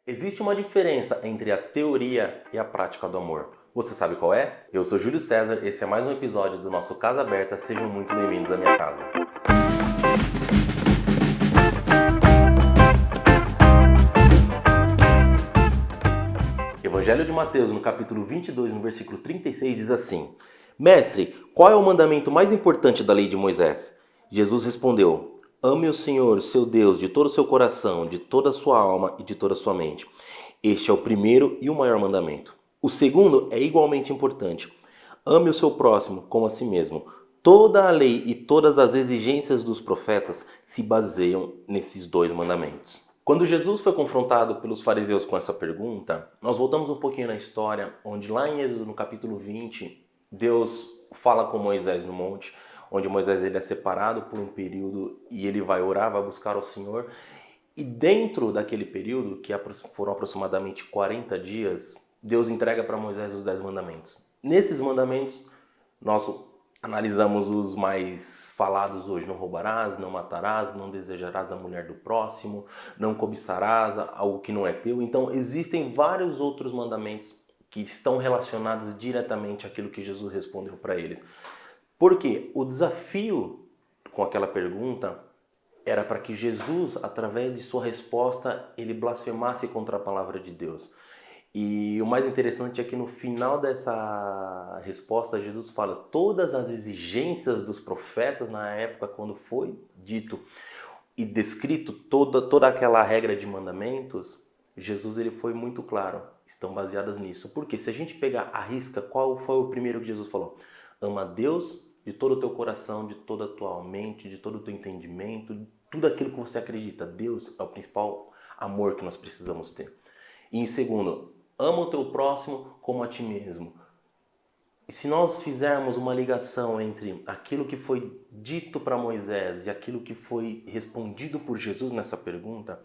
Existe uma diferença entre a teoria e a prática do amor. Você sabe qual é? Eu sou Júlio César, esse é mais um episódio do nosso Casa Aberta. Sejam muito bem-vindos à minha casa. Evangelho de Mateus, no capítulo 22, no versículo 36, diz assim: Mestre, qual é o mandamento mais importante da lei de Moisés? Jesus respondeu: Ame o Senhor, seu Deus, de todo o seu coração, de toda a sua alma e de toda a sua mente. Este é o primeiro e o maior mandamento. O segundo é igualmente importante. Ame o seu próximo como a si mesmo. Toda a lei e todas as exigências dos profetas se baseiam nesses dois mandamentos. Quando Jesus foi confrontado pelos fariseus com essa pergunta, nós voltamos um pouquinho na história, onde lá em Êxodo, no capítulo 20, Deus fala com Moisés no monte, onde Moisés ele é separado por um período e ele vai orar, vai buscar o Senhor. E dentro daquele período, que foram aproximadamente 40 dias, Deus entrega para Moisés os 10 mandamentos. Nesses mandamentos, nós analisamos os mais falados hoje: não roubarás, não matarás, não desejarás a mulher do próximo, não cobiçarás algo que não é teu. Então, existem vários outros mandamentos que estão relacionados diretamente àquilo que Jesus respondeu para eles. Porque o desafio com aquela pergunta era para que Jesus, através de sua resposta, ele blasfemasse contra a palavra de Deus. E o mais interessante é que no final dessa resposta, Jesus fala todas as exigências dos profetas na época, quando foi dito e descrito toda aquela regra de mandamentos, Jesus ele foi muito claro, estão baseadas nisso. Porque se a gente pegar a risca, qual foi o primeiro que Jesus falou? Ama a Deus de todo o teu coração, de toda a tua mente, de todo o teu entendimento, tudo aquilo que você acredita. Deus é o principal amor que nós precisamos ter. E em segundo, ama o teu próximo como a ti mesmo. E se nós fizermos uma ligação entre aquilo que foi dito para Moisés e aquilo que foi respondido por Jesus nessa pergunta,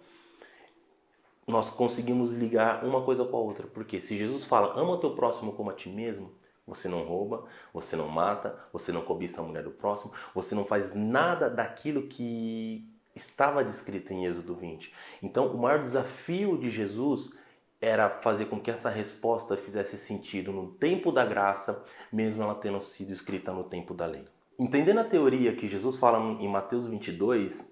nós conseguimos ligar uma coisa com a outra. Porque se Jesus fala, ama o teu próximo como a ti mesmo, você não rouba, você não mata, você não cobiça a mulher do próximo, você não faz nada daquilo que estava descrito em Êxodo 20. Então, o maior desafio de Jesus era fazer com que essa resposta fizesse sentido no tempo da graça, mesmo ela tendo sido escrita no tempo da lei. Entendendo a teoria que Jesus fala em Mateus 22,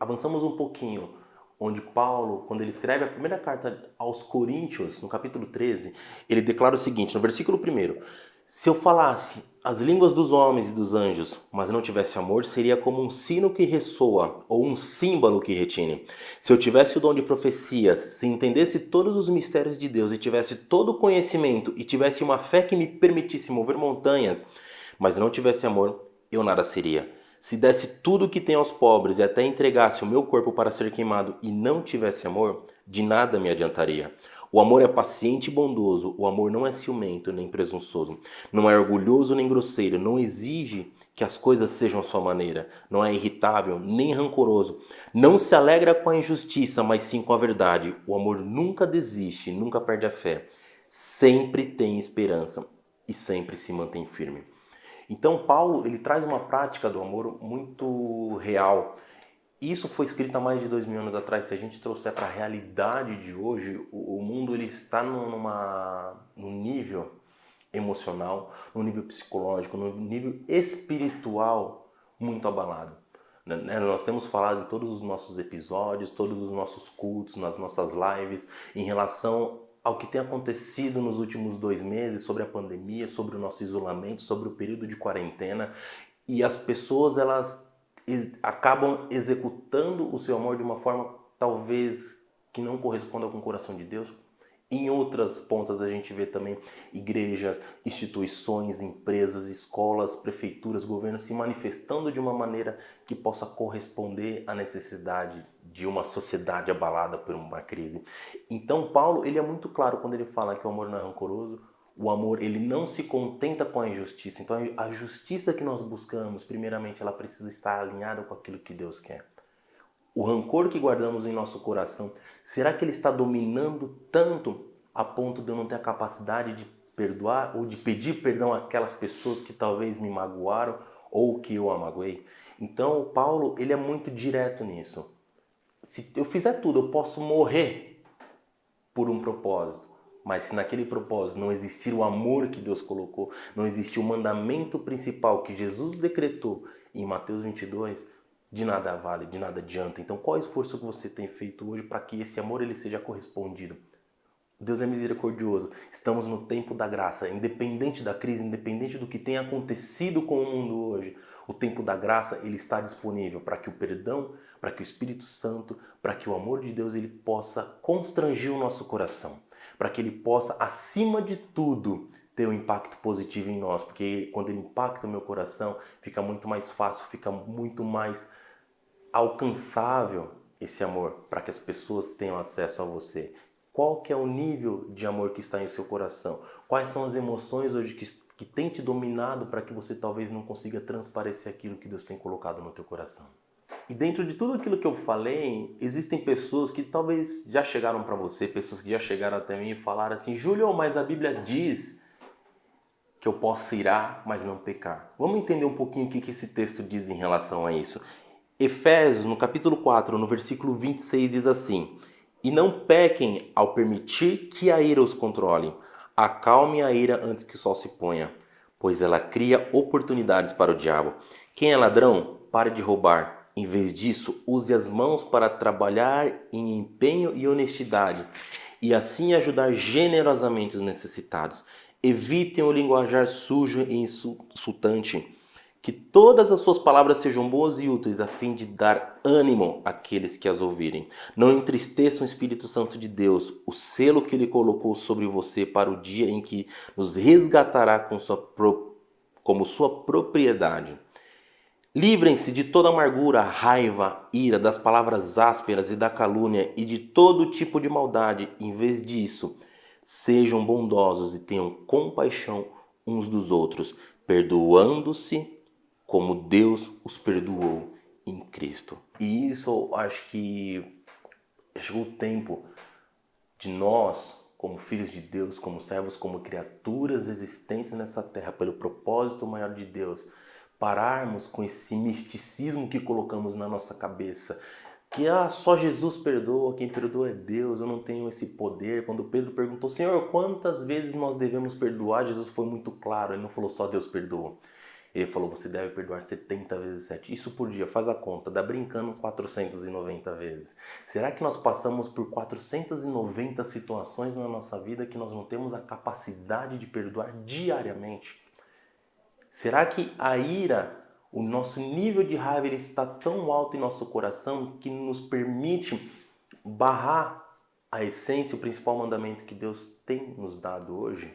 avançamos um pouquinho, onde Paulo, quando ele escreve a primeira carta aos Coríntios, no capítulo 13, ele declara o seguinte, no versículo 1: Se eu falasse as línguas dos homens e dos anjos, mas não tivesse amor, seria como um sino que ressoa, ou um símbolo que retine. Se eu tivesse o dom de profecias, se entendesse todos os mistérios de Deus, e tivesse todo o conhecimento, e tivesse uma fé que me permitisse mover montanhas, mas não tivesse amor, eu nada seria. Se desse tudo o que tem aos pobres e até entregasse o meu corpo para ser queimado e não tivesse amor, de nada me adiantaria. O amor é paciente e bondoso, o amor não é ciumento nem presunçoso, não é orgulhoso nem grosseiro, não exige que as coisas sejam à sua maneira, não é irritável nem rancoroso, não se alegra com a injustiça, mas sim com a verdade. O amor nunca desiste, nunca perde a fé, sempre tem esperança e sempre se mantém firme. Então Paulo ele traz uma prática do amor muito real. Isso foi escrito há mais de 2000 anos atrás. Se a gente trouxer para a realidade de hoje, o mundo ele está num nível emocional, num nível psicológico, num nível espiritual muito abalado. Nós temos falado em todos os nossos episódios, todos os nossos cultos, nas nossas lives, em relação ao que tem acontecido nos últimos 2 meses, sobre a pandemia, sobre o nosso isolamento, sobre o período de quarentena. E as pessoas, elas acabam executando o seu amor de uma forma talvez que não corresponda com o coração de Deus. Em outras pontas a gente vê também igrejas, instituições, empresas, escolas, prefeituras, governos se manifestando de uma maneira que possa corresponder à necessidade de uma sociedade abalada por uma crise. Então Paulo ele é muito claro quando ele fala que o amor não é rancoroso, o amor ele não se contenta com a injustiça. Então a justiça que nós buscamos, primeiramente, ela precisa estar alinhada com aquilo que Deus quer. O rancor que guardamos em nosso coração, será que ele está dominando tanto a ponto de eu não ter a capacidade de perdoar ou de pedir perdão àquelas pessoas que talvez me magoaram ou que eu a magoei? Então, o Paulo, ele é muito direto nisso. Se eu fizer tudo, eu posso morrer, por um propósito. Mas se naquele propósito não existir o amor que Deus colocou, não existir o mandamento principal que Jesus decretou em Mateus 22, de nada vale, de nada adianta. Então qual é o esforço que você tem feito hoje para que esse amor ele seja correspondido? Deus é misericordioso. Estamos no tempo da graça. Independente da crise, independente do que tenha acontecido com o mundo hoje, o tempo da graça ele está disponível para que o perdão, para que o Espírito Santo, para que o amor de Deus ele possa constranger o nosso coração, para que ele possa, acima de tudo, ter um impacto positivo em nós, porque quando ele impacta o meu coração, fica muito mais fácil, fica muito mais alcançável esse amor, para que as pessoas tenham acesso a você. Qual que é o nível de amor que está em seu coração? Quais são as emoções hoje que tem te dominado para que você talvez não consiga transparecer aquilo que Deus tem colocado no teu coração? E dentro de tudo aquilo que eu falei, existem pessoas que talvez já chegaram para você, pessoas que já chegaram até mim e falaram assim: Júlio, mas a Bíblia diz que eu posso irar, mas não pecar. Vamos entender um pouquinho o que esse texto diz em relação a isso. Efésios, no capítulo 4, no versículo 26, diz assim: E não pequem ao permitir que a ira os controle. Acalme a ira antes que o sol se ponha, pois ela cria oportunidades para o diabo. Quem é ladrão, pare de roubar. Em vez disso, use as mãos para trabalhar em empenho e honestidade, e assim ajudar generosamente os necessitados. Evitem o linguajar sujo e insultante. Que todas as suas palavras sejam boas e úteis, a fim de dar ânimo àqueles que as ouvirem. Não entristeçam o Espírito Santo de Deus, o selo que Ele colocou sobre você para o dia em que nos resgatará como sua propriedade. Livrem-se de toda amargura, raiva, ira, das palavras ásperas e da calúnia e de todo tipo de maldade. Em vez disso, sejam bondosos e tenham compaixão uns dos outros, perdoando-se como Deus os perdoou em Cristo. E isso eu acho que chegou o tempo de nós, como filhos de Deus, como servos, como criaturas existentes nessa terra, pelo propósito maior de Deus, pararmos com esse misticismo que colocamos na nossa cabeça, que só Jesus perdoa, quem perdoa é Deus, eu não tenho esse poder. Quando Pedro perguntou, Senhor, quantas vezes nós devemos perdoar? Jesus foi muito claro, ele não falou só Deus perdoa. Ele falou, você deve perdoar 70 vezes 7. Isso por dia, faz a conta, dá brincando 490 vezes. Será que nós passamos por 490 situações na nossa vida que nós não temos a capacidade de perdoar diariamente? Será que a ira, o nosso nível de raiva, ele está tão alto em nosso coração que nos permite barrar a essência, o principal mandamento que Deus tem nos dado hoje?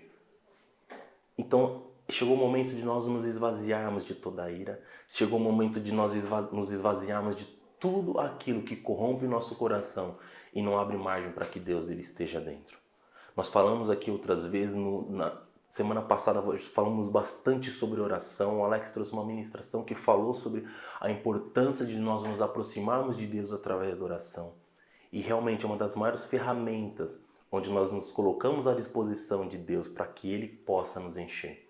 Então, chegou o momento de nós nos esvaziarmos de toda a ira. Chegou o momento de nós nos esvaziarmos de tudo aquilo que corrompe o nosso coração e não abre margem para que Deus ele esteja dentro. Nós falamos aqui outras vezes, na semana passada falamos bastante sobre oração. O Alex trouxe uma ministração que falou sobre a importância de nós nos aproximarmos de Deus através da oração. E realmente é uma das maiores ferramentas onde nós nos colocamos à disposição de Deus para que Ele possa nos encher.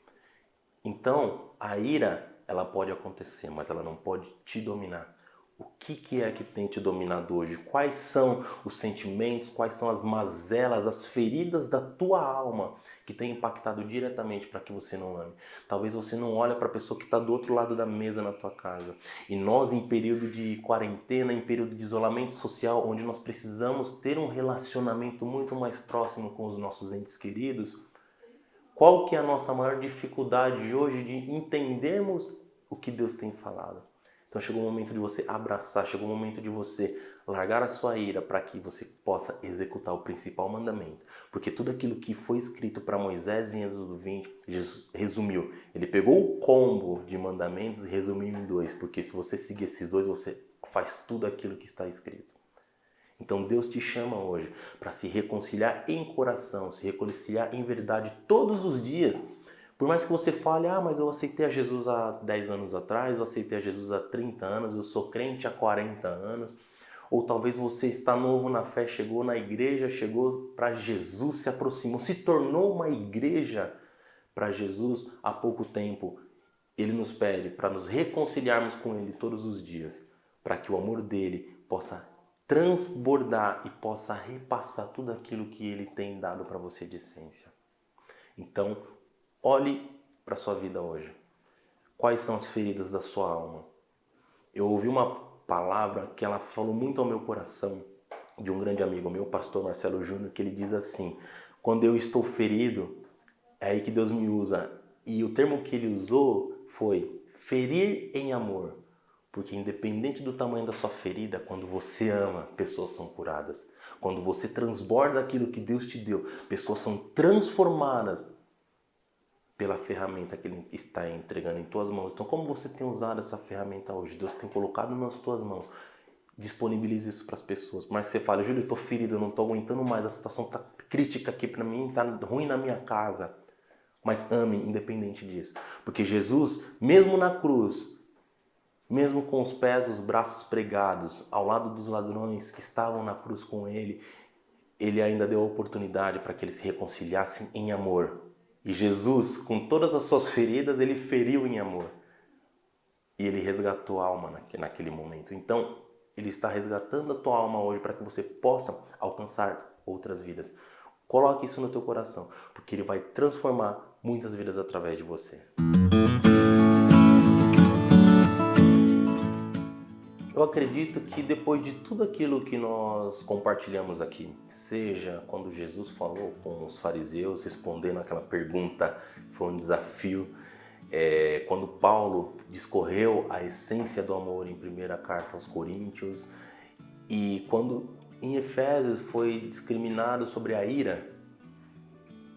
Então, a ira, ela pode acontecer, mas ela não pode te dominar. O que é que tem te dominado hoje? Quais são os sentimentos, quais são as mazelas, as feridas da tua alma que tem impactado diretamente para que você não ame? Talvez você não olhe para a pessoa que está do outro lado da mesa na tua casa. E nós, em período de quarentena, em período de isolamento social, onde nós precisamos ter um relacionamento muito mais próximo com os nossos entes queridos, qual que é a nossa maior dificuldade hoje de entendermos o que Deus tem falado? Então chegou o momento de você abraçar, chegou o momento de você largar a sua ira para que você possa executar o principal mandamento. Porque tudo aquilo que foi escrito para Moisés em Êxodo 20, Jesus resumiu. Ele pegou o combo de mandamentos e resumiu em 2. Porque se você seguir esses 2, você faz tudo aquilo que está escrito. Então Deus te chama hoje para se reconciliar em coração, se reconciliar em verdade todos os dias. Por mais que você fale, mas eu aceitei a Jesus há 10 anos atrás, eu aceitei a Jesus há 30 anos, eu sou crente há 40 anos. Ou talvez você está novo na fé, chegou na igreja, chegou para Jesus, se aproximou, se tornou uma igreja para Jesus há pouco tempo. Ele nos pede para nos reconciliarmos com Ele todos os dias, para que o amor dele possa transbordar e possa repassar tudo aquilo que Ele tem dado para você de essência. Então, olhe para a sua vida hoje. Quais são as feridas da sua alma? Eu ouvi uma palavra que ela falou muito ao meu coração, de um grande amigo meu, o pastor Marcelo Júnior, que ele diz assim: quando eu estou ferido, é aí que Deus me usa. E o termo que ele usou foi ferir em amor. Porque independente do tamanho da sua ferida, quando você ama, pessoas são curadas. Quando você transborda aquilo que Deus te deu, pessoas são transformadas pela ferramenta que Ele está entregando em tuas mãos. Então, como você tem usado essa ferramenta hoje? Deus tem colocado nas tuas mãos. Disponibilize isso para as pessoas. Mas você fala: Júlio, eu estou ferido, eu não estou aguentando mais, a situação está crítica aqui para mim, está ruim na minha casa. Mas ame independente disso. Porque Jesus, mesmo na cruz, mesmo com os pés e os braços pregados, ao lado dos ladrões que estavam na cruz com Ele, Ele ainda deu a oportunidade para que eles se reconciliassem em amor. E Jesus, com todas as suas feridas, Ele feriu em amor. E Ele resgatou a alma naquele momento. Então, Ele está resgatando a tua alma hoje para que você possa alcançar outras vidas. Coloque isso no teu coração, porque Ele vai transformar muitas vidas através de você. Eu acredito que depois de tudo aquilo que nós compartilhamos aqui, seja quando Jesus falou com os fariseus, respondendo aquela pergunta, foi um desafio, quando Paulo discorreu a essência do amor em primeira carta aos Coríntios, e quando em Efésios foi discriminado sobre a ira,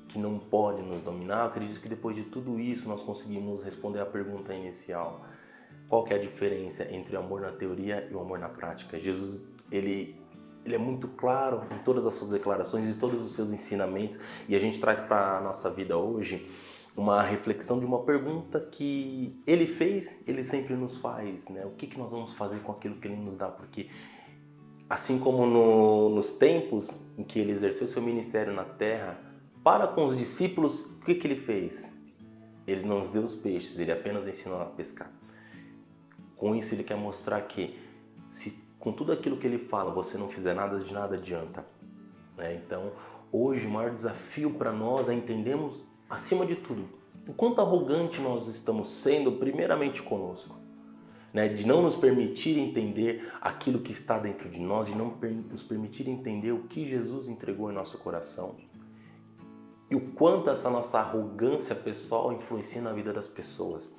que não pode nos dominar, eu acredito que depois de tudo isso nós conseguimos responder a pergunta inicial. Qual que é a diferença entre o amor na teoria e o amor na prática? Jesus, ele é muito claro em todas as suas declarações e todos os seus ensinamentos, e a gente traz para a nossa vida hoje uma reflexão de uma pergunta que ele fez, ele sempre nos faz, né? O que nós vamos fazer com aquilo que ele nos dá? Porque assim como nos tempos em que ele exerceu seu ministério na terra, para com os discípulos, o que ele fez? Ele não nos deu os peixes, ele apenas ensinou a pescar. Com isso ele quer mostrar que se com tudo aquilo que ele fala você não fizer nada, de nada adianta. Então hoje o maior desafio para nós é entendermos, acima de tudo, o quanto arrogante nós estamos sendo primeiramente conosco. De não nos permitir entender aquilo que está dentro de nós, de não nos permitir entender o que Jesus entregou em nosso coração. E o quanto essa nossa arrogância pessoal influencia na vida das pessoas.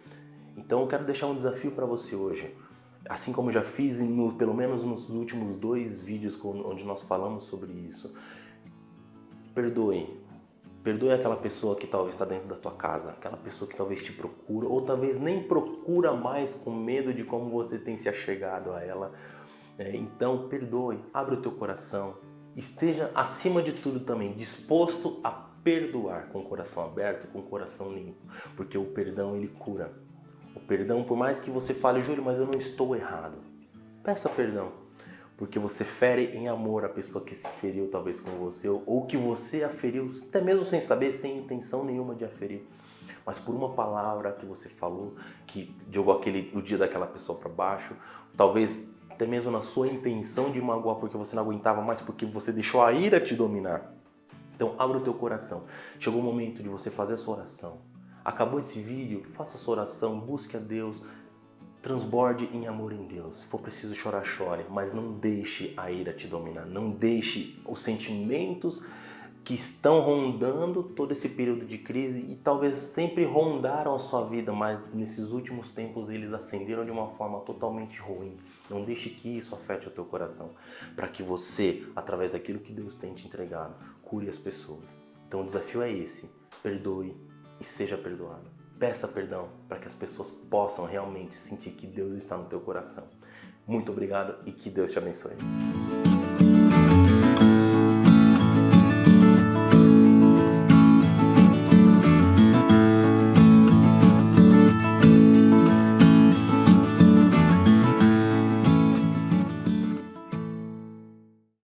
Então eu quero deixar um desafio para você hoje. Assim como já fiz pelo menos nos últimos 2 vídeos onde nós falamos sobre isso. Perdoe. Perdoe aquela pessoa que talvez está dentro da tua casa. Aquela pessoa que talvez te procura ou talvez nem procura mais com medo de como você tem se achegado a ela. Então perdoe, abre o teu coração. Esteja acima de tudo também disposto a perdoar com o coração aberto, com o coração limpo. Porque o perdão ele cura. O perdão, por mais que você fale: Júlio, mas eu não estou errado. Peça perdão, porque você fere em amor a pessoa que se feriu talvez com você, ou que você a feriu, até mesmo sem saber, sem intenção nenhuma de a ferir. Mas por uma palavra que você falou, que jogou o dia daquela pessoa para baixo, talvez até mesmo na sua intenção de magoar, porque você não aguentava mais, porque você deixou a ira te dominar. Então abra o teu coração. Chegou o momento de você fazer a sua oração. Acabou esse vídeo, faça a sua oração, busque a Deus, transborde em amor em Deus. Se for preciso chorar, chore, mas não deixe a ira te dominar. Não deixe os sentimentos que estão rondando todo esse período de crise e talvez sempre rondaram a sua vida, mas nesses últimos tempos eles ascenderam de uma forma totalmente ruim. Não deixe que isso afete o teu coração, para que você, através daquilo que Deus tem te entregado, cure as pessoas. Então o desafio é esse: perdoe e seja perdoado. Peça perdão para que as pessoas possam realmente sentir que Deus está no teu coração. Muito obrigado e que Deus te abençoe.